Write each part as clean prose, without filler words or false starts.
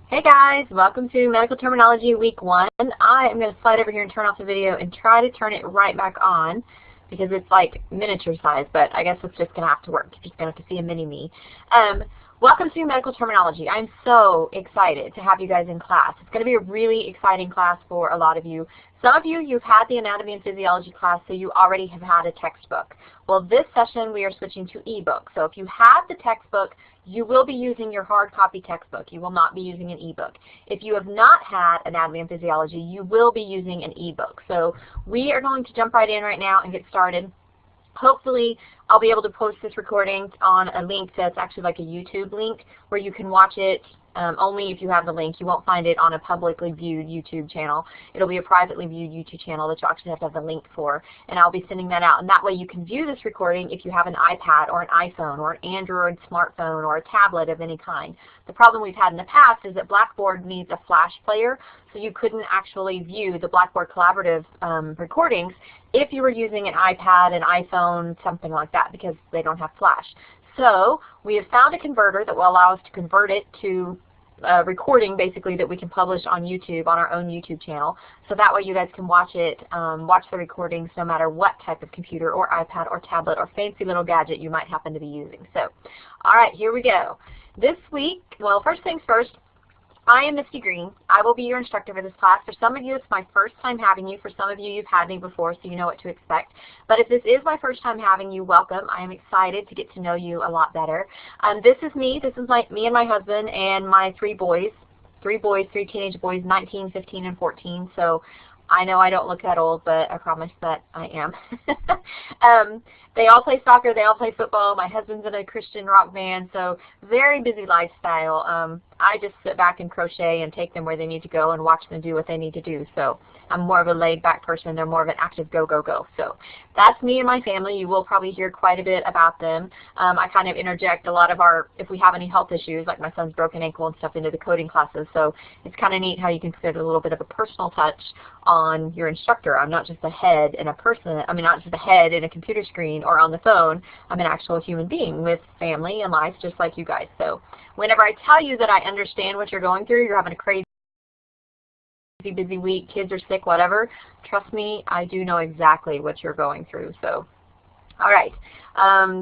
Hey guys, welcome to Medical Terminology Week 1. I am going to slide over here and turn off the video and try to turn it right back on because it's like miniature size, but I guess it's just going to have to work. You're just going to have to see a mini-me. Welcome to Medical Terminology. I'm so excited to have you guys in class. It's going to be a really exciting class for a lot of you. Some of you, you've had the anatomy and physiology class, so you already have had a textbook. Well, this session we are switching to ebook. So if you have the textbook, you will be using your hard copy textbook. You will not be using an ebook. If you have not had anatomy and physiology, you will be using an ebook. So we are going to jump right in right now and get started. Hopefully, I'll be able to post this recording on a link that's actually like a YouTube link where you can watch it only if you have the link. You won't find it on a publicly viewed YouTube channel. It'll be a privately viewed YouTube channel that you'll actually have to have the link for, and I'll be sending that out. And that way you can view this recording if you have an iPad or an iPhone or an Android smartphone or a tablet of any kind. The problem we've had in the past is that Blackboard needs a flash player, so you couldn't actually view the Blackboard Collaborative recordings if you were using an iPad, an iPhone, something like that, because they don't have flash. So we have found a converter that will allow us to convert it to recording basically that we can publish on YouTube, on our own YouTube channel. So that way you guys can watch it, watch the recordings no matter what type of computer or iPad or tablet or fancy little gadget you might happen to be using. So, all right, here we go. This week, well, first things first, I am Misty Green. I will be your instructor for this class. For some of you, it's my first time having you. For some of you, you've had me before, so you know what to expect. But if this is my first time having you, welcome. I am excited to get to know you a lot better. This is me. This is me and my husband and my three teenage boys, 19, 15, and 14. So I know I don't look that old, but I promise that I am. They all play soccer. They all play football. My husband's in a Christian rock band, so very busy lifestyle. I just sit back and crochet and take them where they need to go and watch them do what they need to do. So I'm more of a laid-back person. They're more of an active go, go, go. So that's me and my family. You will probably hear quite a bit about them. I kind of interject a lot of if we have any health issues, like my son's broken ankle and stuff, into the coding classes. So it's kind of neat how you can put a little bit of a personal touch on your instructor. I'm not just a head in a person. I mean, not just a head in a computer screen or on the phone. I'm an actual human being with family and life just like you guys. So whenever I tell you that I understand what you're going through, you're having a crazy busy week, kids are sick, whatever, trust me, I do know exactly what you're going through. So, all right,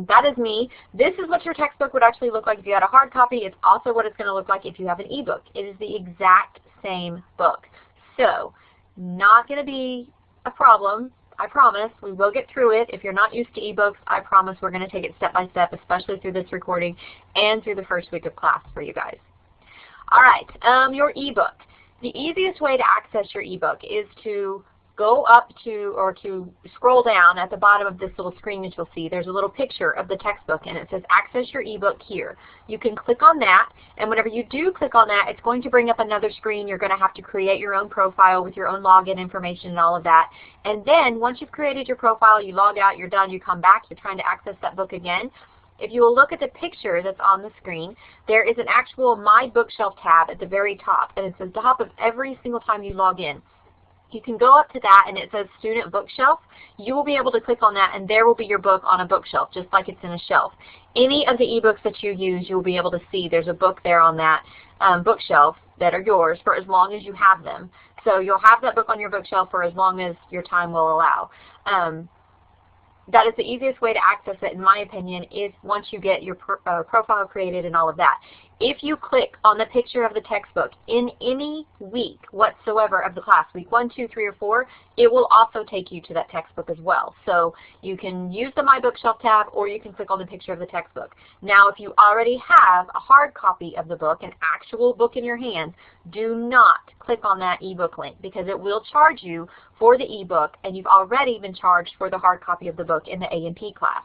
that is me. This is what your textbook would actually look like if you had a hard copy. It's also what it's going to look like if you have an ebook. It is the exact same book. So, not going to be a problem. I promise. We will get through it. If you're not used to ebooks, I promise we're going to take it step by step, especially through this recording and through the first week of class for you guys. All right, your ebook. The easiest way to access your ebook is to go up to, or to scroll down at the bottom of this little screen that you'll see. There's a little picture of the textbook, and it says access your ebook here. You can click on that, and whenever you do click on that, it's going to bring up another screen. You're going to have to create your own profile with your own login information and all of that. And then once you've created your profile, you log out, you're done, you come back, you're trying to access that book again. If you will look at the picture that's on the screen, there is an actual My Bookshelf tab at the very top, and it's at the top of every single time you log in. You can go up to that, and it says Student Bookshelf. You will be able to click on that, and there will be your book on a bookshelf, just like it's in a shelf. Any of the ebooks that you use, you will be able to see there's a book there on that bookshelf that are yours for as long as you have them. So you'll have that book on your bookshelf for as long as your time will allow. That is the easiest way to access it, in my opinion, is once you get your profile created and all of that. If you click on the picture of the textbook in any week whatsoever of the class, week 1, 2, 3, or 4, it will also take you to that textbook as well. So you can use the My Bookshelf tab, or you can click on the picture of the textbook. Now, if you already have a hard copy of the book, an actual book in your hand, do not click on that ebook link, because it will charge you for the ebook, and you've already been charged for the hard copy of the book in the A&P class.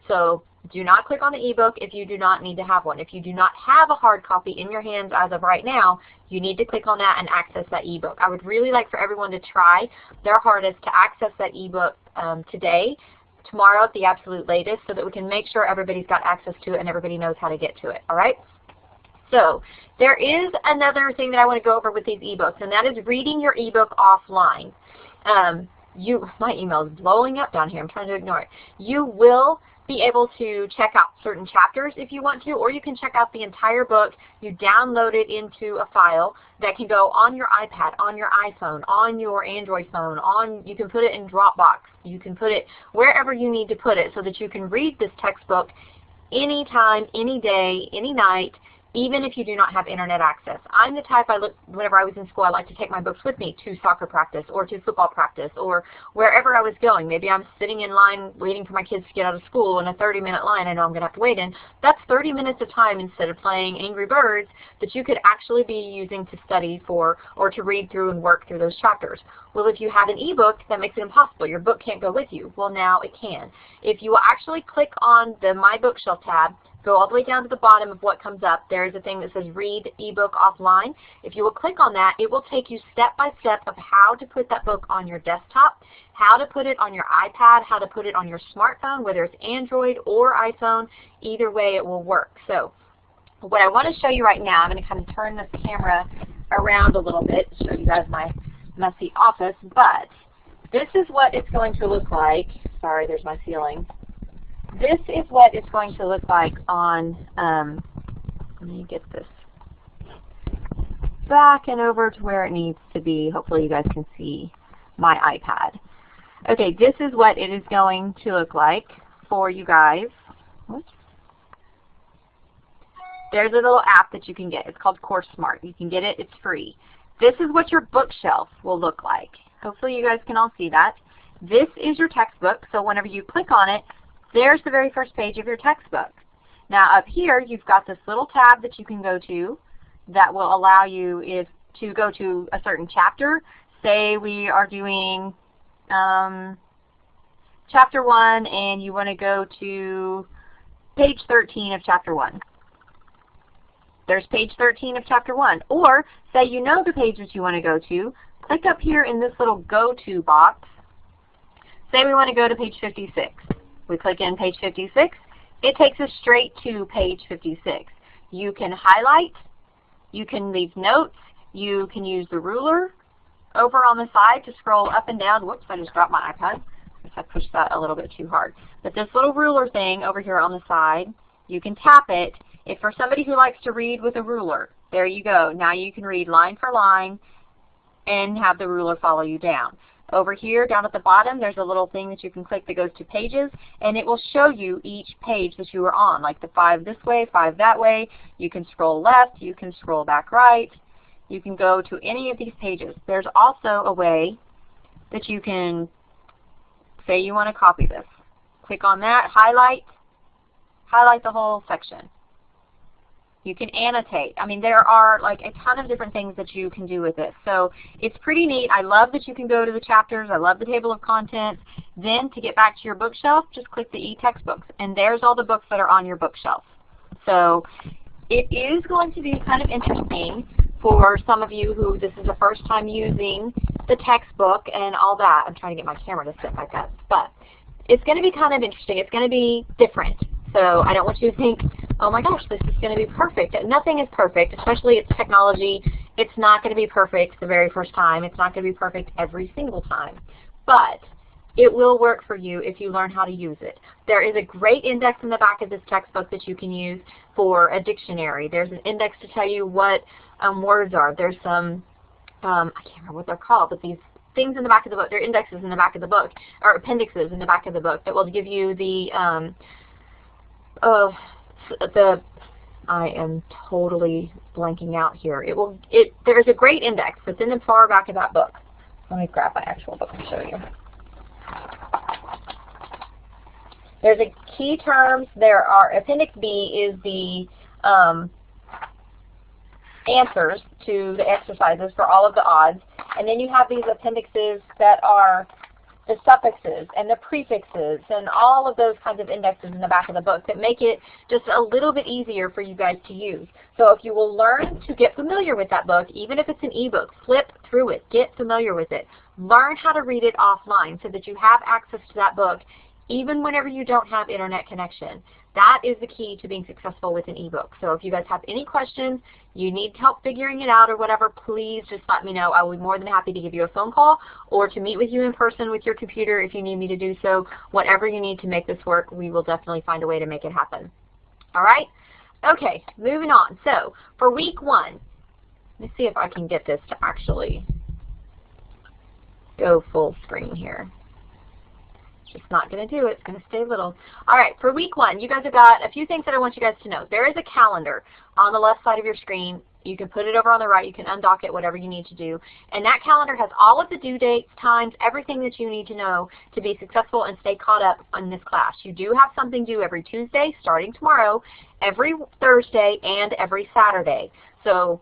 So do not click on the ebook if you do not need to have one. If you do not have a hard copy in your hands as of right now, you need to click on that and access that ebook. I would really like for everyone to try their hardest to access that ebook today, tomorrow at the absolute latest, so that we can make sure everybody's got access to it and everybody knows how to get to it. All right? So there is another thing that I want to go over with these ebooks, and that is reading your ebook offline. My email is blowing up down here. I'm trying to ignore it. You will be able to check out certain chapters if you want to, or you can check out the entire book. You download it into a file that can go on your iPad, on your iPhone, on your Android phone, you can put it in Dropbox. You can put it wherever you need to put it so that you can read this textbook anytime, any day, any night, even if you do not have internet access. I'm the type, whenever I was in school, I like to take my books with me to soccer practice or to football practice or wherever I was going. Maybe I'm sitting in line waiting for my kids to get out of school in a 30-minute line I know I'm going to have to wait in. That's 30 minutes of time instead of playing Angry Birds that you could actually be using to study for or to read through and work through those chapters. Well, if you have an ebook, that makes it impossible. Your book can't go with you. Well, now it can. If you will actually click on the My Bookshelf tab, go all the way down to the bottom of what comes up. There is a thing that says Read eBook Offline. If you will click on that, it will take you step by step of how to put that book on your desktop, how to put it on your iPad, how to put it on your smartphone, whether it's Android or iPhone. Either way, it will work. So what I want to show you right now, I'm going to kind of turn this camera around a little bit to show you guys my messy office, but this is what it's going to look like. Sorry, there's my ceiling. This is what it's going to look like on, let me get this back and over to where it needs to be. Hopefully you guys can see my iPad. Okay, this is what it is going to look like for you guys. Oops. There's a little app that you can get. It's called Course Smart. You can get it. It's free. This is what your bookshelf will look like. Hopefully you guys can all see that. This is your textbook, so whenever you click on it, there's the very first page of your textbook. Now up here, you've got this little tab that you can go to that will allow you to go to a certain chapter. Say we are doing chapter 1 and you want to go to page 13 of chapter 1. There's page 13 of chapter 1. Or say you know the pages you want to go to, click up here in this little Go To box. Say we want to go to page 56. We click in page 56. It takes us straight to page 56. You can highlight. You can leave notes. You can use the ruler over on the side to scroll up and down. Whoops, I just dropped my iPad. I pushed that a little bit too hard. But this little ruler thing over here on the side, you can tap it. If for somebody who likes to read with a ruler, there you go. Now you can read line for line and have the ruler follow you down. Over here, down at the bottom, there's a little thing that you can click that goes to pages, and it will show you each page that you are on, like the 5 this way, 5 that way. You can scroll left, you can scroll back right. You can go to any of these pages. There's also a way that you can, say you want to copy this. Click on that, highlight the whole section. You can annotate. I mean, there are like a ton of different things that you can do with it. So it's pretty neat. I love that you can go to the chapters. I love the table of contents. Then to get back to your bookshelf, just click the e-textbooks. And there's all the books that are on your bookshelf. So it is going to be kind of interesting for some of you who this is the first time using the textbook and all that. I'm trying to get my camera to sit like that. But it's going to be kind of interesting. It's going to be different. So I don't want you to think, oh my gosh, this is going to be perfect. Nothing is perfect, especially it's technology. It's not going to be perfect the very first time. It's not going to be perfect every single time. But it will work for you if you learn how to use it. There is a great index in the back of this textbook that you can use for a dictionary. There's an index to tell you what words are. There's some, I can't remember what they're called, but these things in the back of the book, they're indexes in the back of the book, or appendixes in the back of the book that will give you the, I am totally blanking out here. There's a great index that's in the far back of that book. Let me grab my actual book and show you. There's a key terms. There are, Appendix B is the answers to the exercises for all of the odds. And then you have these appendixes that are the suffixes and the prefixes and all of those kinds of indexes in the back of the book that make it just a little bit easier for you guys to use. So if you will learn to get familiar with that book, even if it's an ebook, flip through it, get familiar with it. Learn how to read it offline so that you have access to that book even whenever you don't have internet connection. That is the key to being successful with an ebook. So if you guys have any questions, you need help figuring it out or whatever, please just let me know. I will be more than happy to give you a phone call or to meet with you in person with your computer if you need me to do so. Whatever you need to make this work, we will definitely find a way to make it happen. All right? Okay, moving on. So for week 1, let me see if I can get this to actually go full screen here. It's not going to do it. It's going to stay little. All right, for week 1, you guys have got a few things that I want you guys to know. There is a calendar on the left side of your screen. You can put it over on the right. You can undock it, whatever you need to do. And that calendar has all of the due dates, times, everything that you need to know to be successful and stay caught up on this class. You do have something due every Tuesday, starting tomorrow, every Thursday, and every Saturday. So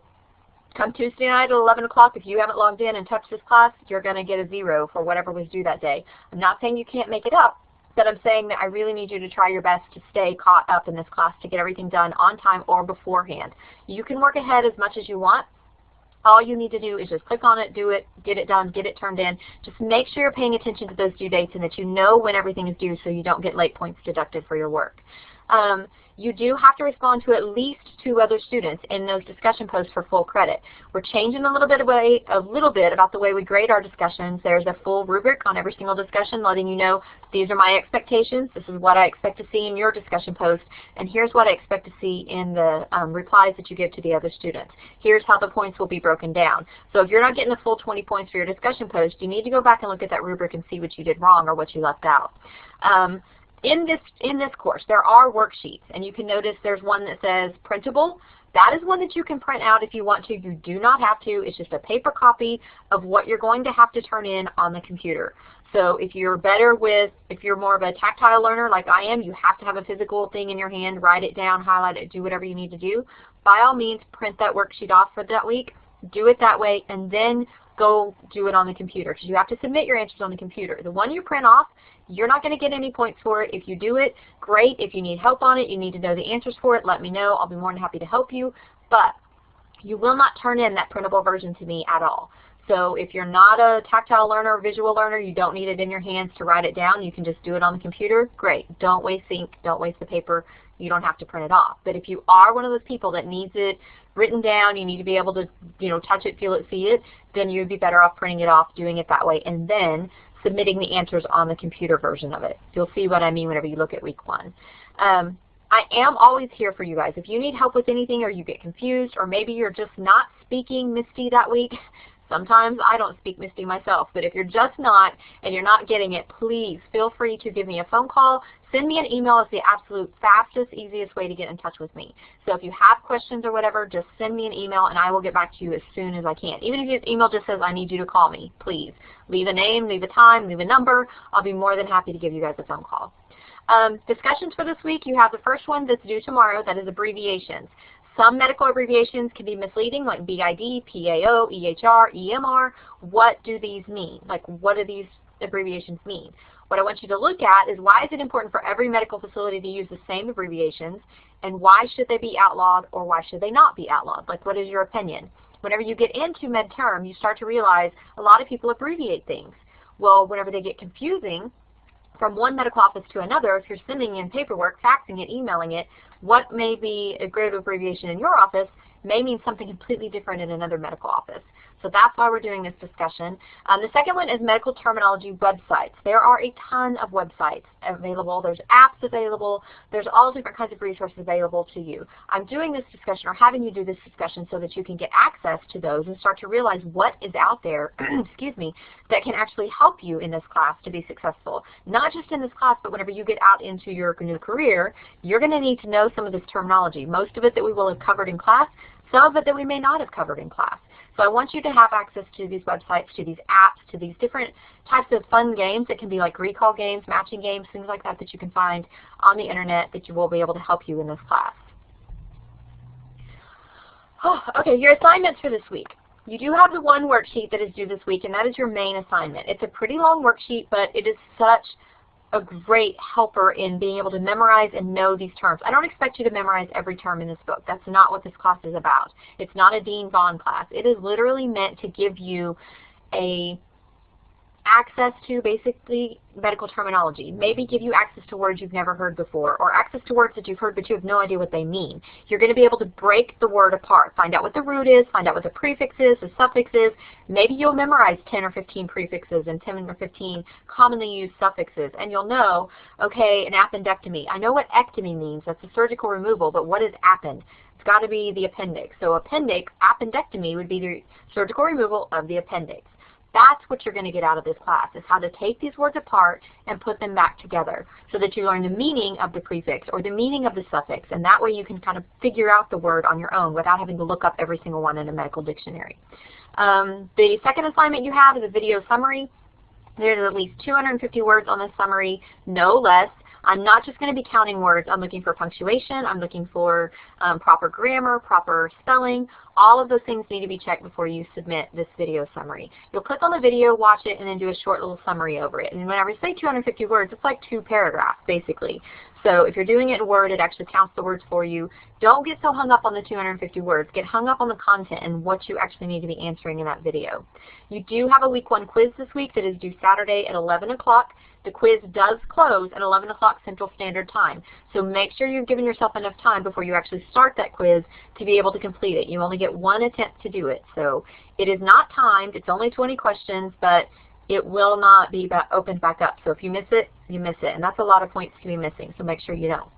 come Tuesday night at 11 o'clock, if you haven't logged in and touched this class, you're going to get a 0 for whatever was due that day. I'm not saying you can't make it up, but I'm saying that I really need you to try your best to stay caught up in this class to get everything done on time or beforehand. You can work ahead as much as you want. All you need to do is just click on it, do it, get it done, get it turned in. Just make sure you're paying attention to those due dates and that you know when everything is due so you don't get late points deducted for your work. You do have to respond to at least 2 other students in those discussion posts for full credit. We're changing a little bit about the way we grade our discussions. There's a full rubric on every single discussion letting you know these are my expectations, this is what I expect to see in your discussion post, and here's what I expect to see in the replies that you give to the other students. Here's how the points will be broken down. So if you're not getting the full 20 points for your discussion post, you need to go back and look at that rubric and see what you did wrong or what you left out. In this course, there are worksheets, and you can notice there's one that says printable. That is one that you can print out if you want to. You do not have to. It's just a paper copy of what you're going to have to turn in on the computer. So if you're more of a tactile learner like I am, you have to have a physical thing in your hand, write it down, highlight it, do whatever you need to do. By all means, print that worksheet off for that week, do it that way, and then go do it on the computer because you have to submit your answers on the computer. The one you print off, you're not going to get any points for it. If you do it, great. If you need help on it, you need to know the answers for it, let me know. I'll be more than happy to help you. But you will not turn in that printable version to me at all. So if you're not a tactile learner or visual learner, you don't need it in your hands to write it down. You can just do it on the computer. Great. Don't waste ink. Don't waste the paper. You don't have to print it off. But if you are one of those people that needs it written down, you need to be able to, touch it, feel it, see it, then you'd be better off printing it off, doing it that way, and then submitting the answers on the computer version of it. You'll see what I mean whenever you look at week 1. I am always here for you guys. If you need help with anything or you get confused or maybe you're just not speaking Misty that week, sometimes I don't speak Misty myself, but if you're just not and you're not getting it, please feel free to give me a phone call. Send me an email is the absolute fastest, easiest way to get in touch with me. So if you have questions or whatever, just send me an email and I will get back to you as soon as I can. Even if your email just says, I need you to call me, please. Leave a name, leave a time, leave a number. I'll be more than happy to give you guys a phone call. Discussions for this week, you have the first one that's due tomorrow, that is abbreviations. Some medical abbreviations can be misleading, like BID, PAO, EHR, EMR. What do these mean? Like, what do these abbreviations mean? What I want you to look at is why is it important for every medical facility to use the same abbreviations, and why should they be outlawed or why should they not be outlawed? Like, what is your opinion? Whenever you get into midterm, you start to realize a lot of people abbreviate things. Well, whenever they get confusing, from one medical office to another, if you're sending in paperwork, faxing it, emailing it, what may be a grade abbreviation in your office may mean something completely different in another medical office. So that's why we're doing this discussion. The second one is medical terminology websites. There are a ton of websites available. There's apps available. There's all different kinds of resources available to you. I'm doing this discussion or having you do this discussion so that you can get access to those and start to realize what is out there, excuse me, that can actually help you in this class to be successful. Not just in this class, but whenever you get out into your new career, you're going to need to know some of this terminology. Most of it that we will have covered in class, some of it that we may not have covered in class. So I want you to have access to these websites, to these apps, to these different types of fun games that can be like recall games, matching games, things like that that you can find on the internet that you will be able to help you in this class. Okay, your assignments for this week. You do have the one worksheet that is due this week, and that is your main assignment. It's a pretty long worksheet, but it is such a great helper in being able to memorize and know these terms. I don't expect you to memorize every term in this book. That's not what this class is about. It's not a Dean Vaughn class. It is literally meant to give you a access to basically medical terminology, maybe give you access to words you've never heard before, or access to words that you've heard but you have no idea what they mean. You're going to be able to break the word apart, find out what the root is, find out what the prefix is, the suffix is. Maybe you'll memorize 10 or 15 prefixes and 10 or 15 commonly used suffixes, and you'll know, okay, an appendectomy. I know what ectomy means. That's a surgical removal, but what is append? It's got to be the appendix. So appendectomy would be the surgical removal of the appendix. That's what you're going to get out of this class, is how to take these words apart and put them back together so that you learn the meaning of the prefix or the meaning of the suffix, and that way you can kind of figure out the word on your own without having to look up every single one in a medical dictionary. The second assignment you have is a video summary. There's at least 250 words on this summary, no less. I'm not just going to be counting words. I'm looking for punctuation. I'm looking for proper grammar, proper spelling. All of those things need to be checked before you submit this video summary. You'll click on the video, watch it, and then do a short little summary over it. And whenever I say 250 words, it's like 2 paragraphs, basically. So if you're doing it in Word, it actually counts the words for you. Don't get so hung up on the 250 words. Get hung up on the content and what you actually need to be answering in that video. You do have a week 1 quiz this week that is due Saturday at 11 o'clock. The quiz does close at 11 o'clock Central Standard Time. So make sure you've given yourself enough time before you actually start that quiz to be able to complete it. You only get 1 attempt to do it. So it is not timed. It's only 20 questions, but it will not be opened back up. So if you miss it, you miss it. And that's a lot of points to be missing, so make sure you don't.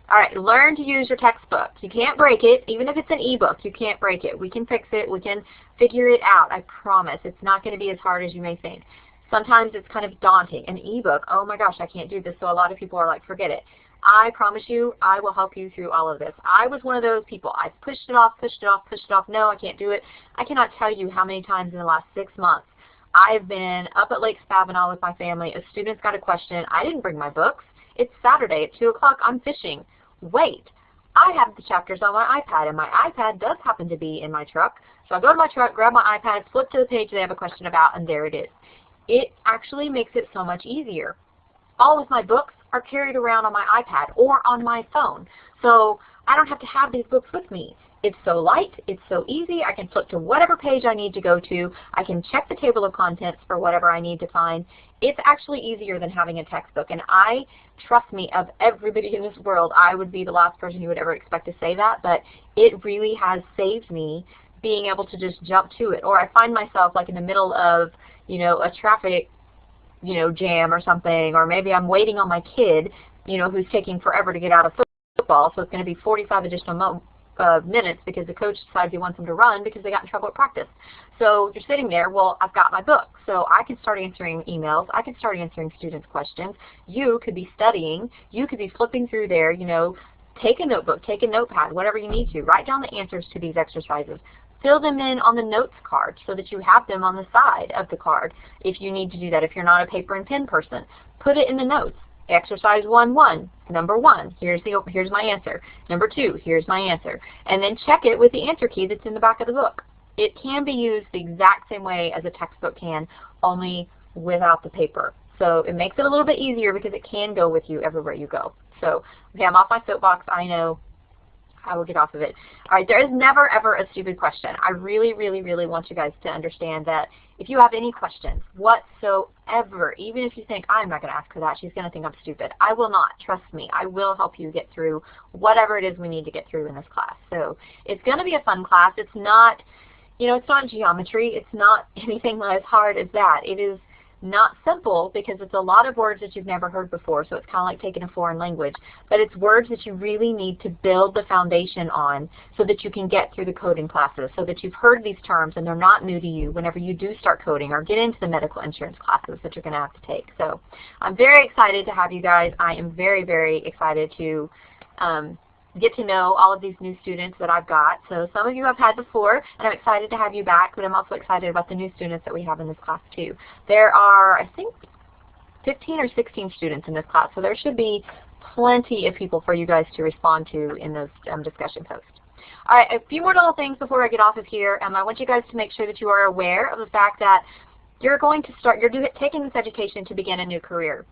All right, learn to use your textbook. You can't break it. Even if it's an ebook, you can't break it. We can fix it. We can figure it out. I promise. It's not going to be as hard as you may think. Sometimes it's kind of daunting. An ebook, oh my gosh, I can't do this. So a lot of people are like, forget it. I promise you, I will help you through all of this. I was one of those people. I pushed it off, pushed it off, pushed it off. No, I can't do it. I cannot tell you how many times in the last 6 months I've been up at Lake Spavinaw with my family. A student's got a question. I didn't bring my books. It's Saturday at 2 o'clock. I'm fishing. Wait, I have the chapters on my iPad, and my iPad does happen to be in my truck. So I go to my truck, grab my iPad, flip to the page they have a question about, and there it is. It actually makes it so much easier. All of my books are carried around on my iPad or on my phone. So I don't have to have these books with me. It's so light, it's so easy. I can flip to whatever page I need to go to. I can check the table of contents for whatever I need to find. It's actually easier than having a textbook. And I, trust me, of everybody in this world, I would be the last person who would ever expect to say that, but it really has saved me being able to just jump to it. Or I find myself like in the middle of, you know, a traffic, you know, jam or something, or maybe I'm waiting on my kid, you know, who's taking forever to get out of football, so it's going to be 45 additional minutes because the coach decides he wants them to run because they got in trouble at practice. So you're sitting there, well, I've got my book, so I can start answering emails, I can start answering students' questions. You could be studying, you could be flipping through there, you know, take a notebook, take a notepad, whatever you need to. Write down the answers to these exercises. Fill them in on the notes card so that you have them on the side of the card if you need to do that. If you're not a paper and pen person, put it in the notes. Exercise 1-1, number 1, here's my answer. Number 2, here's my answer. And then check it with the answer key that's in the back of the book. It can be used the exact same way as a textbook can, only without the paper. So it makes it a little bit easier because it can go with you everywhere you go. So, okay, I'm off my soapbox. I know. I will get off of it. All right, there is never, ever a stupid question. I really, really, really want you guys to understand that if you have any questions whatsoever, even if you think, I'm not going to ask her that, she's going to think I'm stupid, I will not. Trust me. I will help you get through whatever it is we need to get through in this class. So it's going to be a fun class. It's not, you know, it's not geometry. It's not anything as hard as that. It is not simple because it's a lot of words that you've never heard before, so it's kind of like taking a foreign language. But it's words that you really need to build the foundation on so that you can get through the coding classes, so that you've heard these terms and they're not new to you whenever you do start coding or get into the medical insurance classes that you're going to have to take. So I'm very excited to have you guys. I am very, very excited to get to know all of these new students that I've got. So some of you I've had before, and I'm excited to have you back, but I'm also excited about the new students that we have in this class too. There are, I think, 15 or 16 students in this class, so there should be plenty of people for you guys to respond to in those discussion posts. All right, a few more little things before I get off of here. I want you guys to make sure that you are aware of the fact that you're going to start, you're taking this education to begin a new career.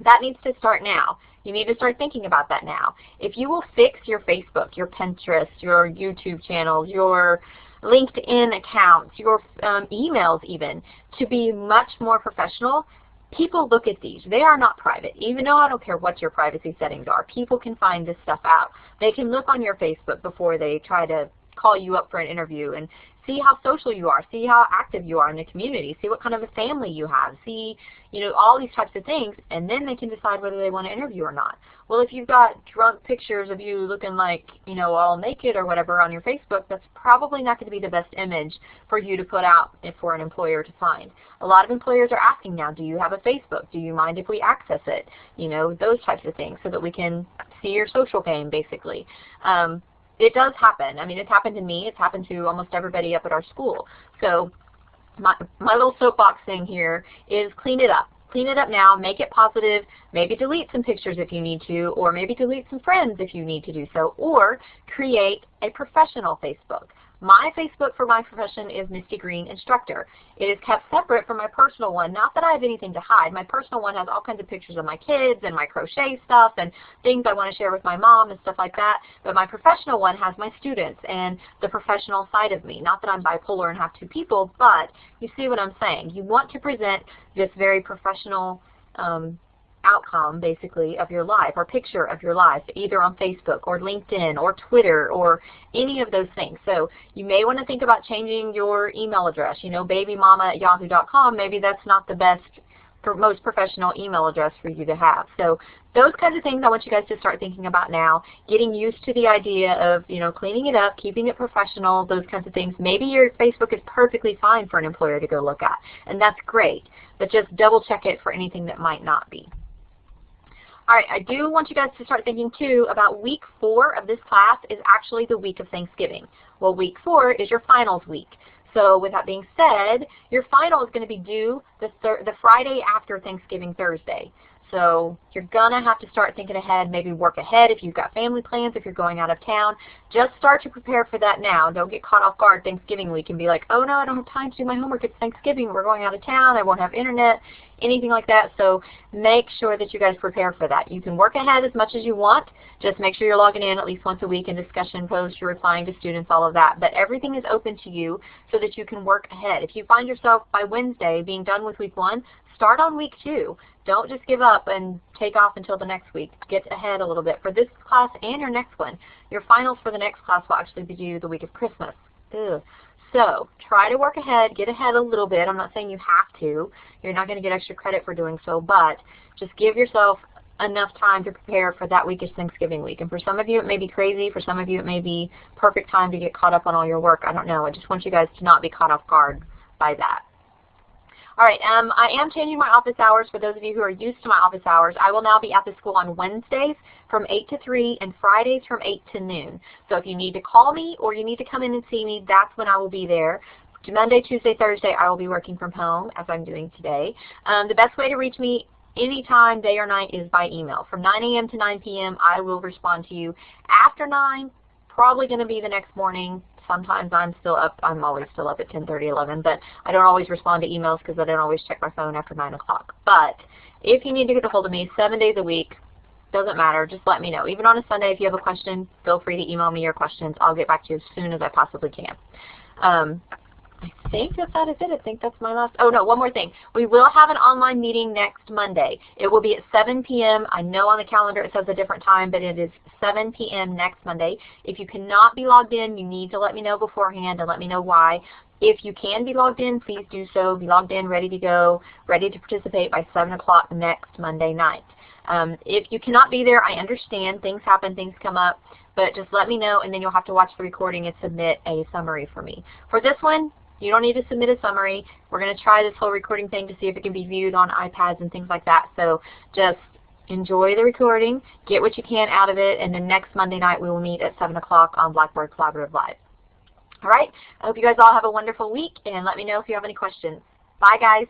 That needs to start now. You need to start thinking about that now. If you will fix your Facebook, your Pinterest, your YouTube channels, your LinkedIn accounts, your emails even, to be much more professional. People look at these. They are not private. Even though I don't care what your privacy settings are, people can find this stuff out. They can look on your Facebook before they try to call you up for an interview and see how social you are, see how active you are in the community, see what kind of a family you have, see, all these types of things, and then they can decide whether they want to interview or not. Well, if you've got drunk pictures of you looking like, all naked or whatever on your Facebook, that's probably not going to be the best image for you to put out for an employer to find. A lot of employers are asking now, do you have a Facebook? Do you mind if we access it? Those types of things, so that we can see your social game, basically. It does happen. I mean, it's happened to me. It's happened to almost everybody up at our school. So my little soapbox thing here is clean it up. Clean it up now. Make it positive. Maybe delete some pictures if you need to, or maybe delete some friends if you need to do so, or create a professional Facebook. My Facebook for my profession is Misty Green Instructor. It is kept separate from my personal one. Not that I have anything to hide. My personal one has all kinds of pictures of my kids and my crochet stuff and things I want to share with my mom and stuff like that. But my professional one has my students and the professional side of me. Not that I'm bipolar and have two people, but you see what I'm saying. You want to present this very professional outcome, basically, of your life, or picture of your life, either on Facebook or LinkedIn or Twitter or any of those things. So you may want to think about changing your email address. babymama@yahoo.com, maybe that's not the best, most professional email address for you to have. So those kinds of things I want you guys to start thinking about now, getting used to the idea of, cleaning it up, keeping it professional, those kinds of things. Maybe your Facebook is perfectly fine for an employer to go look at, and that's great, but just double check it for anything that might not be. All right, I do want you guys to start thinking, too, about week 4 of this class is actually the week of Thanksgiving. Well, week 4 is your finals week. So with that being said, your final is going to be due the Friday after Thanksgiving Thursday. So you're going to have to start thinking ahead, maybe work ahead if you've got family plans, if you're going out of town. Just start to prepare for that now. Don't get caught off guard Thanksgiving week and be like, oh no, I don't have time to do my homework. It's Thanksgiving. We're going out of town. I won't have internet, anything like that. So make sure that you guys prepare for that. You can work ahead as much as you want. Just make sure you're logging in at least once a week in discussion posts, you're replying to students, all of that. But everything is open to you so that you can work ahead. If you find yourself by Wednesday being done with week 1, start on week 2. Don't just give up and take off until the next week. Get ahead a little bit for this class and your next one. Your finals for the next class will actually be due the week of Christmas. Ugh. So try to work ahead, get ahead a little bit. I'm not saying you have to. You're not going to get extra credit for doing so, but just give yourself enough time to prepare for that week is Thanksgiving week. And for some of you it may be crazy. For some of you it may be perfect time to get caught up on all your work. I don't know. I just want you guys to not be caught off guard by that. All right, I am changing my office hours for those of you who are used to my office hours. I will now be at the school on Wednesdays from 8 to 3 and Fridays from 8 to noon. So if you need to call me or you need to come in and see me, that's when I will be there. Monday, Tuesday, Thursday, I will be working from home, as I'm doing today. The best way to reach me anytime, day or night, is by email. From 9 a.m. to 9 p.m., I will respond to you. After 9, probably going to be the next morning. Sometimes I'm still up. I'm always still up at 10:30, 11, but I don't always respond to emails because I don't always check my phone after 9 o'clock. But if you need to get a hold of me 7 days a week, doesn't matter. Just let me know. Even on a Sunday, if you have a question, feel free to email me your questions. I'll get back to you as soon as I possibly can. I think that is it. I think that's my last. Oh, no, one more thing. We will have an online meeting next Monday. It will be at 7 p.m. I know on the calendar it says a different time, but it is 7 p.m. next Monday. If you cannot be logged in, you need to let me know beforehand and let me know why. If you can be logged in, please do so. Be logged in, ready to go, ready to participate by 7 o'clock next Monday night. If you cannot be there, I understand. Things happen, things come up, but just let me know, and then you'll have to watch the recording and submit a summary for me. For this one, you don't need to submit a summary. We're going to try this whole recording thing to see if it can be viewed on iPads and things like that. So just enjoy the recording, get what you can out of it, and then next Monday night we will meet at 7 o'clock on Blackboard Collaborative Live. All right? I hope you guys all have a wonderful week, and let me know if you have any questions. Bye, guys.